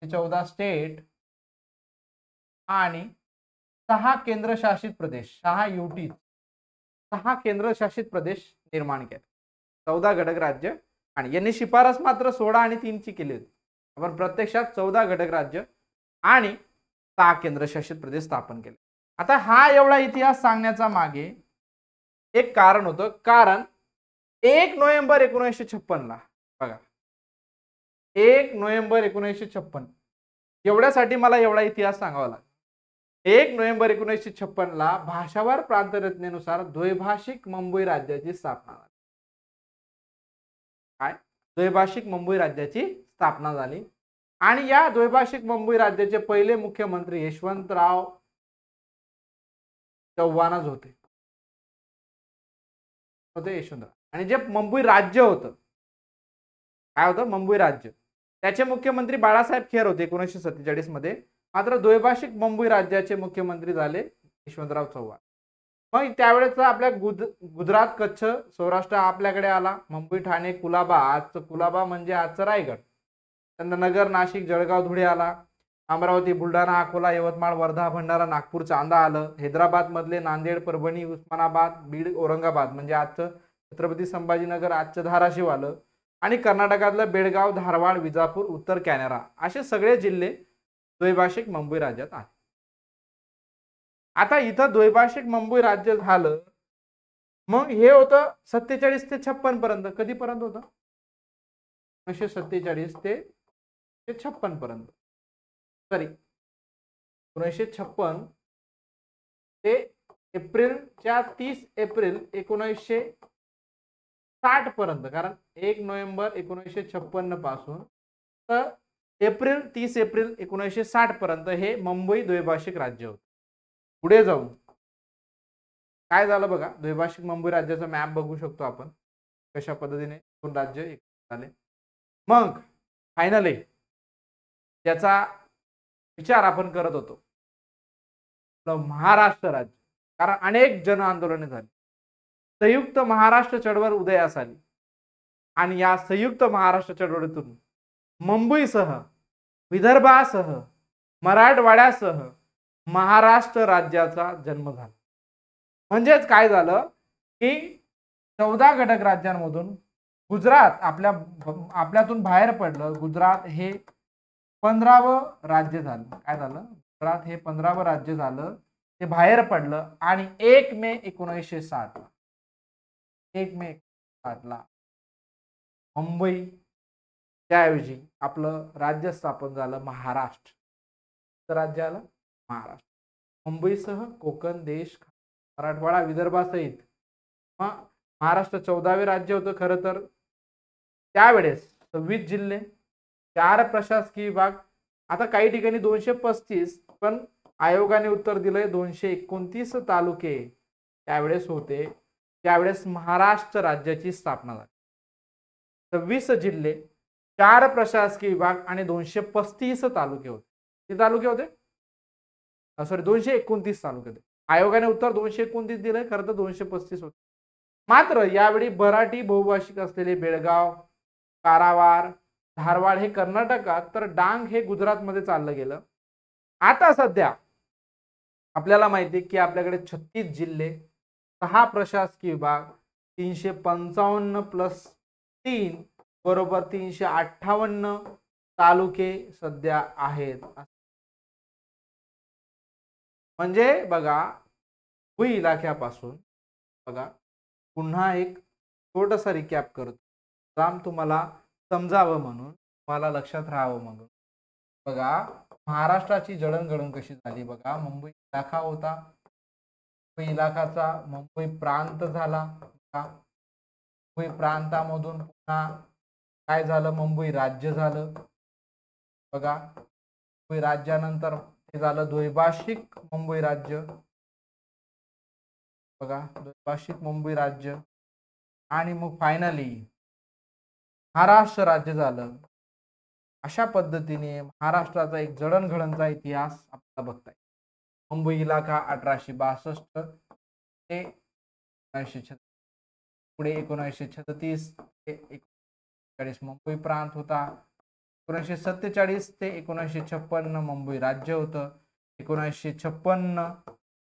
14 स्टेट आणि 6 केंद्रशासित प्रदेश, 6 युटी, 6 केंद्रशासित प्रदेश निर्माण केले. 14 घटक राज्य, आणि यांनी शिफारस मात्र 16 आणि 3 ची केली होती. आपण प्रत्यक्षात 14 घटक राज्य आणि 6 केंद्रशासित प्रदेश स्थापन केले. आता हा एवढा इतिहास सांगण्याचा मागे एक कारण होतं. कारण 1 नोव्हेंबर 1956 ला, बघा 1 नोव्हेंबर 1956, एवढ्यासाठी मला एवढा इतिहास सांगावा लागला. 1 नोव्हेंबर 1956 ला भाषावार प्रांतरचनेनुसार द्वैभाषिक मुंबई राज्याची स्थापना झाली. काय? द्वैभाषिक मुंबई राज्याची स्थापना झाली. आणि या द्वैभाषिक मुंबई राज्याचे पहिले मुख्यमंत्री यशवंतराव चव्हाणच होते यशवंतराव. आणि जे मुंबई राज्य होतं, काय होतं, मुंबई राज्य, त्याचे मुख्यमंत्री बाळासाहेब खेर होते 1947 मध्ये. मात्र द्वैभाषिक मुंबई राज्याचे मुख्यमंत्री झाले यशवंतराव चव्हाण. मग त्यावेळेस आपल्या गुजरात, कच्छ, सौराष्ट्र आपल्याकडे आला. मुंबई, ठाणे, कुलाबा, आजचं कुलाबा म्हणजे आजचं रायगड, त्यानंतर नगर, नाशिक, जळगाव, धुळे आला. अमरावती, बुलढाणा, अकोला, यवतमाळ, वर्धा, भंडारा, नागपूर, चांदा आलं. हैदराबाद मधले नांदेड, परभणी, उस्मानाबाद, बीड, औरंगाबाद म्हणजे आजचं छत्रपती संभाजीनगर, आजचं धाराशिव आलं. आणि कर्नाटकातलं बेळगाव, धारवाड, विजापूर, उत्तर कॅनरा असे सगळे जिल्हे द्वैभाषिक मुंबई राज्यात आहेत. आता इथं द्वैभाषिक मुंबई राज्य झालं. मग हे होतं 47 ते 56 पर्यंत. कधीपर्यंत होतं? 1947 ते 56 पर्यंत. सॉरी, 1956 ते एप्रिलच्या 30 एप्रिल 1960 पर्यंत. कारण 1 नोव्हेंबर 1956 पासून तर एप्रिल 30 एप्रिल 1960 पर्यंत हे मुंबई द्वैभाषिक राज्य होतं. पुढे जाऊन काय झालं बघा, द्वैभाषिक मुंबई राज्याचा मॅप बघू शकतो आपण कशा पद्धतीने दोन राज्य एक झाले. मग फायनली त्याचा विचार आपण करत होतो महाराष्ट्र राज्य, कारण अनेक जन आंदोलने झाली. संयुक्त महाराष्ट्र चळवळ उदयास आली आणि या संयुक्त महाराष्ट्र चळवळीतून मुंबईसह, विदर्भासह, मराठवाड्यासह महाराष्ट्र राज्याचा जन्म झाला. म्हणजेच काय झालं की 14 घटक राज्यांमधून गुजरात आपल्यातून बाहेर पडलं. गुजरात हे 15वं राज्य झालं. काय झालं? गुजरात हे 15वं राज्य झालं, ते बाहेर पडलं. आणि 1 मे 1960 ला मुंबई त्याऐवजी आपलं राज्य स्थापन झालं महाराष्ट्र. राज्य आलं महाराष्ट्र. मुंबईसह कोकण, देश, मराठवाडा, विदर्भासहित महाराष्ट्र 14वे राज्य होतं. खरं तर त्यावेळेस 26 जिल्हे, 4 प्रशासकीय विभाग. आता काही ठिकाणी 235, पण आयोगाने उत्तर दिलंय 229 तालुके त्यावेळेस होते. त्यावेळेस महाराष्ट्र राज्याची स्थापना झाली. 26 जिल्हे, 4 प्रशासकीय विभाग आणि 235 तालुके होते. किती तालुके होते? सॉरी, 229 तालुके होते. आयोगाने उत्तर 229 दिलंय, खरं तर 235 होते. मात्र यावेळी मराठी बहुभाषिक असलेले बेळगाव, कारवार, धारवाड हे कर्नाटकात, तर डांग हे गुजरातमध्ये चाललं गेलं. आता सध्या आपल्याला माहिती आहे की आपल्याकडे 36 जिल्हे, 6 प्रशासकीय विभाग, 355 प्लस 3 बरोबर 358 तालुके सध्या आहेत. म्हणजे बघा, मुंबई इलाख्यापासून बघा पुन्हा एक छोटासा रिकॅप करतो, काम तुम्हाला समजावं म्हणून, तुम्हाला लक्षात राहावं म्हणून. बघा महाराष्ट्राची जडणघडण कशी झाली. बघा, मुंबई इलाखा होता, मुंबई इलाखाचा मुंबई प्रांत झाला. मुंबई प्रांतामधून पुन्हा काय झालं, मुंबई राज्य झालं. बघा, मुंबई राज्यानंतर हे झालं द्वैभाषिक मुंबई राज्य. बघा, द्वैभाषिक मुंबई राज्य. आणि मग फायनली महाराष्ट्र राज्य झालं. अशा पद्धतीने महाराष्ट्राचा एक जडणघडणचा इतिहास आपल्याला बघताय. मुंबई इलाखा 1862 ते 1936, पुढे 1936 ते 1940 मुंबई प्रांत होता. 1947 ते 1956 मुंबई राज्य होतं. 1956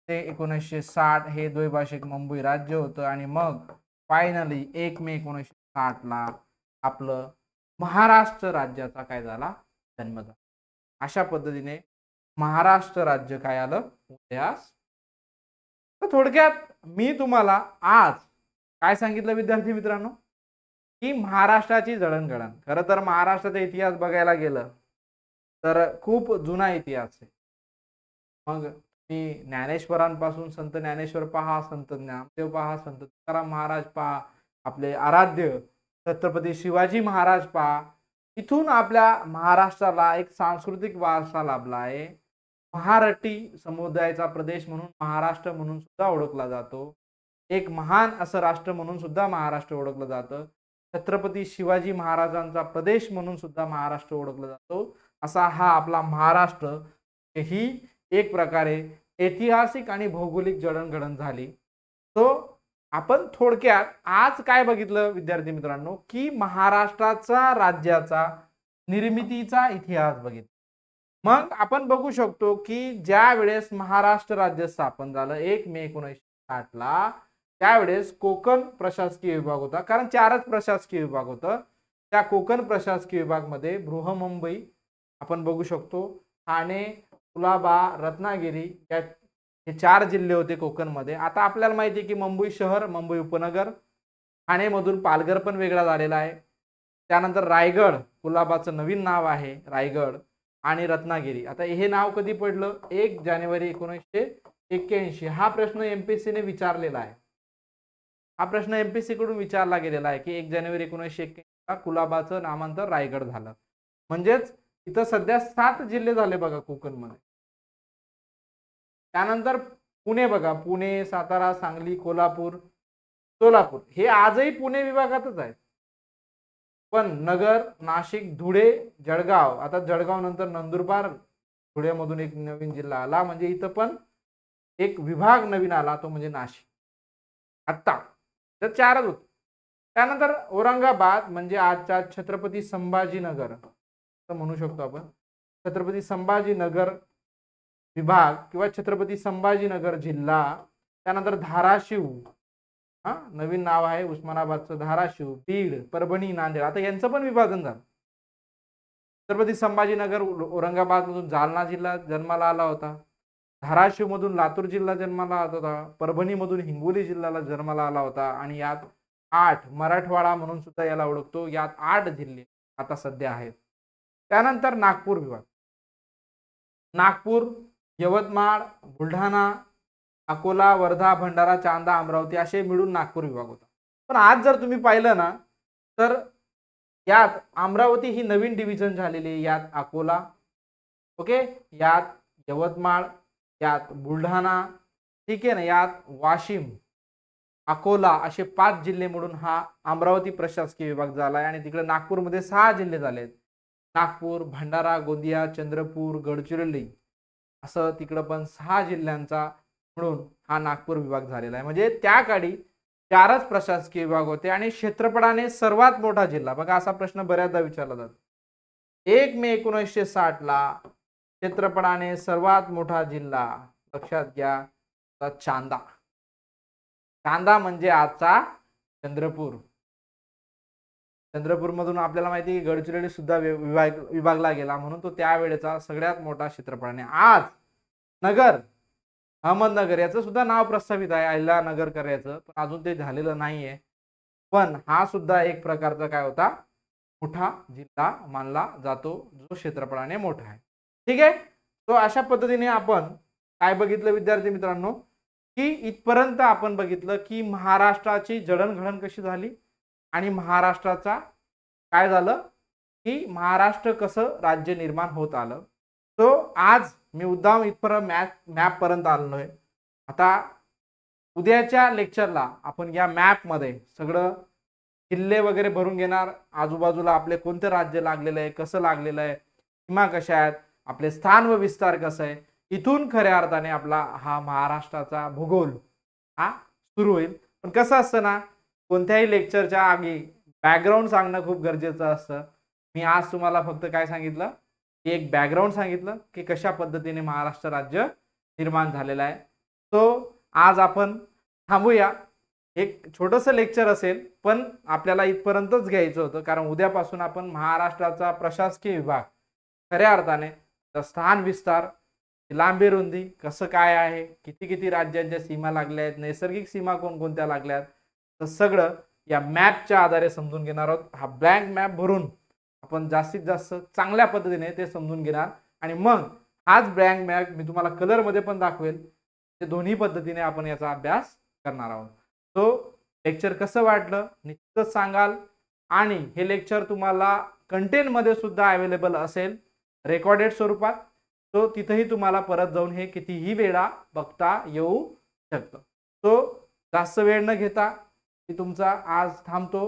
ते 1960 हे द्वैभाषिक मुंबई राज्य होतं. आणि मग फायनली 1 मे 1960 ला आपलं महाराष्ट्र राज्याचा काय झाला, जन्म झाला. अशा पद्धतीने महाराष्ट्र राज्य काय आलं, उदयास. तर थोडक्यात मी तुम्हाला आज काय सांगितलं विद्यार्थी मित्रांनो, की महाराष्ट्राची जडणघडण. खरं तर महाराष्ट्राचा इतिहास बघायला गेलं तर खूप जुना इतिहास आहे. मग मी ज्ञानेश्वरांपासून संत ज्ञानेश्वर पहा, संत ज्ञानदेव पहा, संत तुकाराम महाराज पहा, आपले आराध्य छत्रपती शिवाजी महाराज पहा, इथून आपल्या महाराष्ट्राला एक सांस्कृतिक वारसा लाभला आहे. महारठी समुदायाचा प्रदेश म्हणून महाराष्ट्र म्हणून सुद्धा ओळखला जातो. एक महान असं राष्ट्र म्हणून सुद्धा महाराष्ट्र ओळखलं जातं. छत्रपती शिवाजी महाराजांचा प्रदेश म्हणून सुद्धा महाराष्ट्र ओळखला जातो. असा हा आपला महाराष्ट्र ही एक प्रकारे ऐतिहासिक आणि भौगोलिक जडणघडण झाली. तो आपण थोडक्यात आज काय बघितलं विद्यार्थी मित्रांनो, की महाराष्ट्राचा राज्याचा निर्मितीचा इतिहास बघितला. मग आपण बघू शकतो की ज्या वेळेस महाराष्ट्र राज्य स्थापन झालं 1 मे 1960 ला, त्यावेळेस कोकण प्रशासकीय विभाग होता. कारण 4च प्रशासकीय विभाग होतं. त्या कोकण प्रशासकीय विभागामध्ये बृहन्मुंबई आपण बघू शकतो, ठाणे, कुलाबा, रत्नागिरी या हे 4 जिल्हे होते कोकणमध्ये. आता आपल्याला माहिती आहे की मुंबई शहर, मुंबई उपनगर, ठाणेमधून पालघर पण वेगळा झालेला आहे. त्यानंतर रायगड, कुलाबाचं नवीन नाव आहे रायगड, आणि रत्नागिरी. आता हे नाव कधी पडलं? 1 जानेवारी 1981. हा प्रश्न एमपीएससी ने विचारलेला आहे. हा प्रश्न एमपीएससी कडून विचारला गेलेला आहे की 1 जानेवारी 1981 ला कुलाबाचं नामांतर रायगड झालं. म्हणजेच इथं सध्या 7 जिल्हे झाले बघा कोकणमध्ये. त्यानंतर पुणे बघा, पुणे, सातारा, सांगली, कोल्हापूर, सोलापूर हे आजही पुणे विभागातच आहेत. पण नगर, नाशिक, धुळे, जळगाव, आता जळगाव नंतर नंदुरबार, धुळ्यामधून एक नवीन जिल्हा आला, म्हणजे इथं पण एक विभाग नवीन आला, तो म्हणजे नाशिक. आता तर 4च होत. त्यानंतर औरंगाबाद म्हणजे आजच्या छत्रपती संभाजीनगर असं म्हणू शकतो आपण. छत्रपती संभाजीनगर विभाग किंवा छत्रपती संभाजीनगर जिल्हा. त्यानंतर धाराशिव, नवीन नाव आहे उस्मानाबादचं, धाराशिव, बीड, परभणी, नांदेड. आता यांचं पण विभाजन झालं. छत्रपती संभाजीनगर औरंगाबाद मधून जालना जिल्हा जन्माला आला होता. धाराशिव मधून लातूर जिल्हा जन्माला आला होता. परभणी मधून हिंगोली जिल्ह्याला जन्माला आला होता. आणि यात 8 मराठवाडा म्हणून सुद्धा याला ओळखतो. यात 8 जिल्हे आता सध्या आहेत. त्यानंतर नागपूर विभाग. नागपूर, यवतमाळ, बुलढाणा, अकोला, वर्धा, भंडारा, चांदा, अमरावती असे मिळून नागपूर विभाग होता. पण आज जर तुम्ही पाहिलं ना, तर यात अमरावती ही नवीन डिव्हिजन झालेली आहे. यात अकोला, ओके, यात यवतमाळ, यात बुलढाणा, ठीक आहे ना, यात वाशिम, अकोला असे 5 जिल्हे मिळून हा अमरावती प्रशासकीय विभाग झाला आहे. आणि तिकडे नागपूरमध्ये 6 जिल्हे झालेत. नागपूर, भंडारा, गोंदिया, चंद्रपूर, गडचिरोली असं तिकडं पण 6 जिल्ह्यांचा म्हणून हा नागपूर विभाग झालेला आहे. म्हणजे त्या काळी 4च प्रशासकीय विभाग होते. आणि क्षेत्रफळाने सर्वात मोठा जिल्हा बघा, असा प्रश्न बऱ्याचदा विचारला जातो. 1 मे 1960 ला क्षेत्रफळाने सर्वात मोठा जिल्हा लक्षात घ्या, चांदा. चांदा म्हणजे आजचा चंद्रपूर. चंद्रपूर मधून आपल्याला माहिती आहे गडचिरोली सुद्धा विभागला गेला, म्हणून तो त्यावेळेचा सगळ्यात मोठा क्षेत्रफळाने. आज नगर, अहमदनगर याचं सुद्धा नाव प्रस्तावित आहे अहिल्यानगर करायचं, पण अजून ते झालेलं नाहीये. पण हा सुद्धा एक प्रकारचा काय होता, मोठा जिल्हा मानला जातो, जो क्षेत्रफळाने मोठा आहे. ठीक आहे. तो अशा पद्धतीने आपण काय बघितलं विद्यार्थी मित्रांनो, की इथपर्यंत आपण बघितलं की महाराष्ट्राची जडणघडण कशी झाली आणि महाराष्ट्राचा काय झालं, की महाराष्ट्र कसं राज्य निर्माण होत आलं. तो आज मी मुद्दाम इथपर्यंत मॅप पर्यंत आलोय. आता उद्याच्या लेक्चरला आपण या मॅप मध्ये सगळं जिल्हे वगैरे भरून घेणार. आजूबाजूला आपले कोणते राज्य लागलेलं आहे, कसं लागलेलं आहे, सीमा कशा आहेत, आपले स्थान व विस्तार कसं आहे, इथून खऱ्या अर्थाने आपला हा महाराष्ट्राचा भूगोल हा सुरू होईल. पण कसं असतं ना, कोणत्याही लेक्चरच्या आधी बॅकग्राऊंड सांगणं खूप गरजेचं असतं. मी आज तुम्हाला फक्त काय सांगितलं, की एक बॅकग्राऊंड सांगितलं की कशा पद्धतीने महाराष्ट्र राज्य निर्माण झालेलं आहे. तो आज आपण थांबूया. एक छोटंसं लेक्चर असेल, पण आपल्याला इथपर्यंतच घ्यायचं होतं, कारण उद्यापासून आपण महाराष्ट्राचा प्रशासकीय विभाग खऱ्या अर्थाने स्थान विस्तार, लांबी रुंदी कसं काय आहे, किती किती राज्यांच्या सीमा लागल्या आहेत, नैसर्गिक सीमा कोणकोणत्या लागल्यात, तर सगळं या मॅपच्या आधारे समजून घेणार आहोत. हा ब्लँक मॅप भरून आपण जास्तीत जास्त चांगल्या पद्धतीने ते समजून घेणार. आणि मग हाच ब्लँक मॅप मी तुम्हाला कलर मध्ये पण दाखवेल. ते दोन्ही पद्धतीने आपण याचा अभ्यास करणार आहोत. तो लेक्चर कसं वाटलं निश्चितच सांगाल. आणि हे लेक्चर तुम्हाला कंटेंटमध्ये सुद्धा अवेलेबल असेल रेकॉर्डेड स्वरूपात, तो तिथेही तुम्हाला परत जाऊन हे कितीही वेळा बघता येऊ शकतं. सो जास्त वेळ न घेता मी तुमचा आज थांबतो.